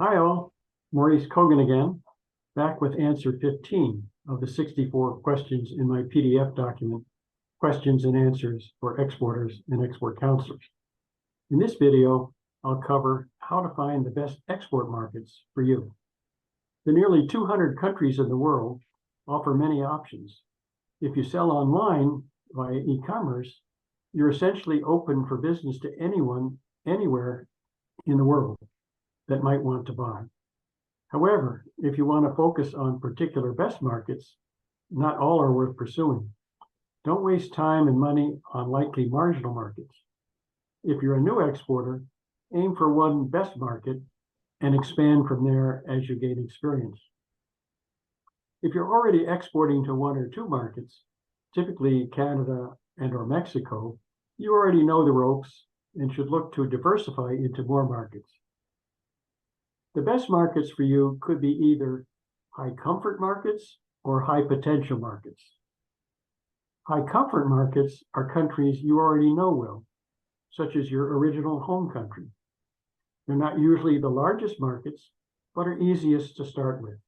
Hi all, Maurice Kogan again, back with answer 15 of the 64 questions in my PDF document, Questions and Answers for Exporters and Export Counselors. In this video, I'll cover how to find the best export markets for you. The nearly 200 countries in the world offer many options. If you sell online via e-commerce, you're essentially open for business to anyone, anywhere in the world that might want to buy. However, if you want to focus on particular best markets, not all are worth pursuing. Don't waste time and money on likely marginal markets. If you're a new exporter, aim for one best market and expand from there as you gain experience. If you're already exporting to one or two markets, typically Canada and or Mexico, you already know the ropes and should look to diversify into more markets. The best markets for you could be either high comfort markets or high potential markets. High comfort markets are countries you already know well, such as your original home country. They're not usually the largest markets, but are easiest to start with.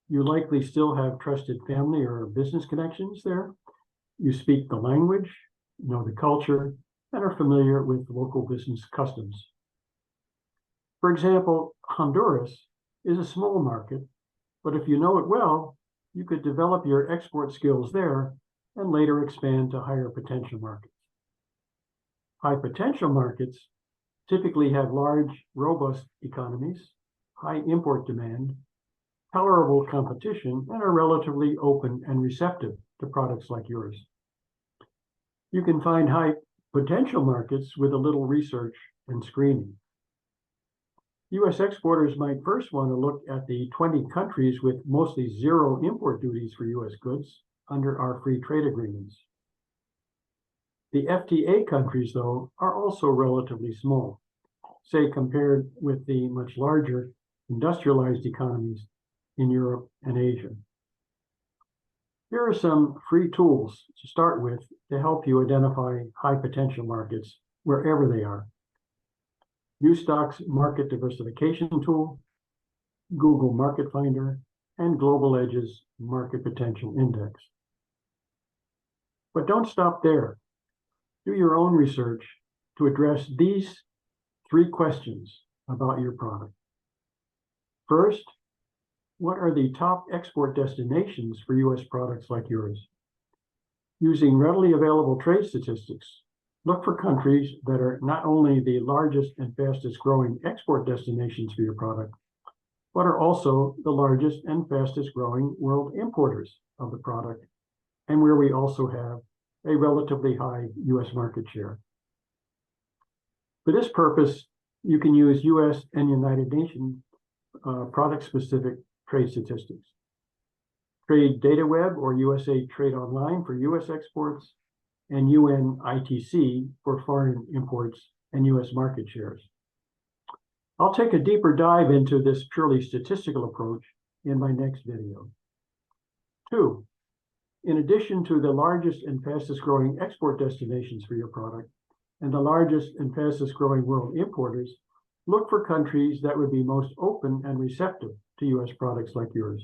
You likely still have trusted family or business connections there. You speak the language, know the culture, and are familiar with local business customs. For example, Honduras is a small market, but if you know it well, you could develop your export skills there and later expand to higher potential markets. High potential markets typically have large, robust economies, high import demand, tolerable competition, and are relatively open and receptive to products like yours. You can find high potential markets with a little research and screening. U.S. exporters might first want to look at the 20 countries with mostly zero import duties for U.S. goods under our free trade agreements. The FTA countries, though, are also relatively small, say compared with the much larger industrialized economies in Europe and Asia. Here are some free tools to start with to help you identify high potential markets wherever they are. Ustock's Market Diversification Tool, Google Market Finder, and Global Edge's Market Potential Index. But don't stop there. Do your own research to address these three questions about your product. First, what are the top export destinations for U.S. products like yours? Using readily available trade statistics, look for countries that are not only the largest and fastest growing export destinations for your product, but are also the largest and fastest growing world importers of the product, and where we also have a relatively high U.S. market share. For this purpose, you can use U.S. and United Nations product-specific trade statistics. Trade Data Web or USA Trade Online for U.S. exports, and UN ITC for foreign imports and U.S. market shares. I'll take a deeper dive into this purely statistical approach in my next video. 2, in addition to the largest and fastest growing export destinations for your product and the largest and fastest growing world importers, look for countries that would be most open and receptive to U.S. products like yours.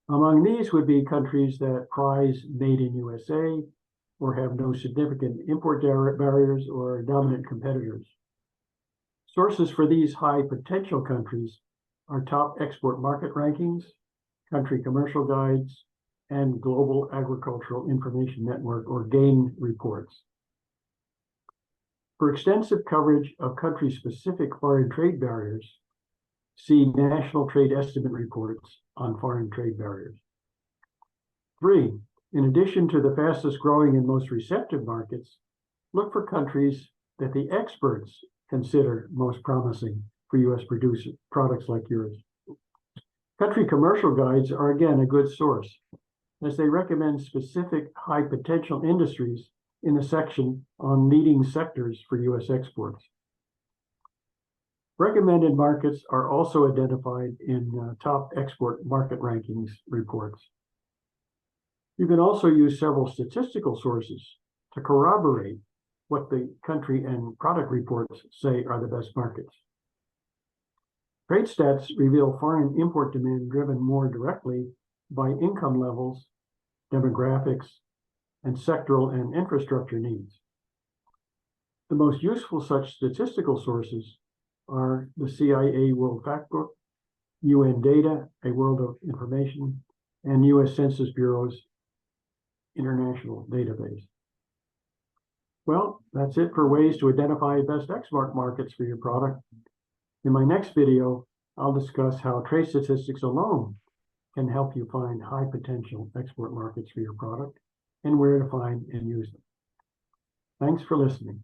Among these would be countries that prize Made in USA, or have no significant import barriers or dominant competitors. Sources for these high potential countries are top export market rankings, country commercial guides, and Global Agricultural Information Network or GAIN reports. For extensive coverage of country-specific foreign trade barriers, see National Trade Estimate reports on foreign trade barriers. 3, in addition to the fastest growing and most receptive markets, look for countries that the experts consider most promising for U.S. products like yours. Country commercial guides are again a good source, as they recommend specific high potential industries in the section on leading sectors for U.S. exports. Recommended markets are also identified in top export market rankings reports. You can also use several statistical sources to corroborate what the country and product reports say are the best markets. Trade stats reveal foreign import demand driven more directly by income levels, demographics, and sectoral and infrastructure needs. The most useful such statistical sources are the CIA World Factbook, UN Data, A World of Information, and US Census Bureau's International Database. Well, that's it for ways to identify best export markets for your product. In my next video, I'll discuss how trade statistics alone can help you find high potential export markets for your product and where to find and use them. Thanks for listening.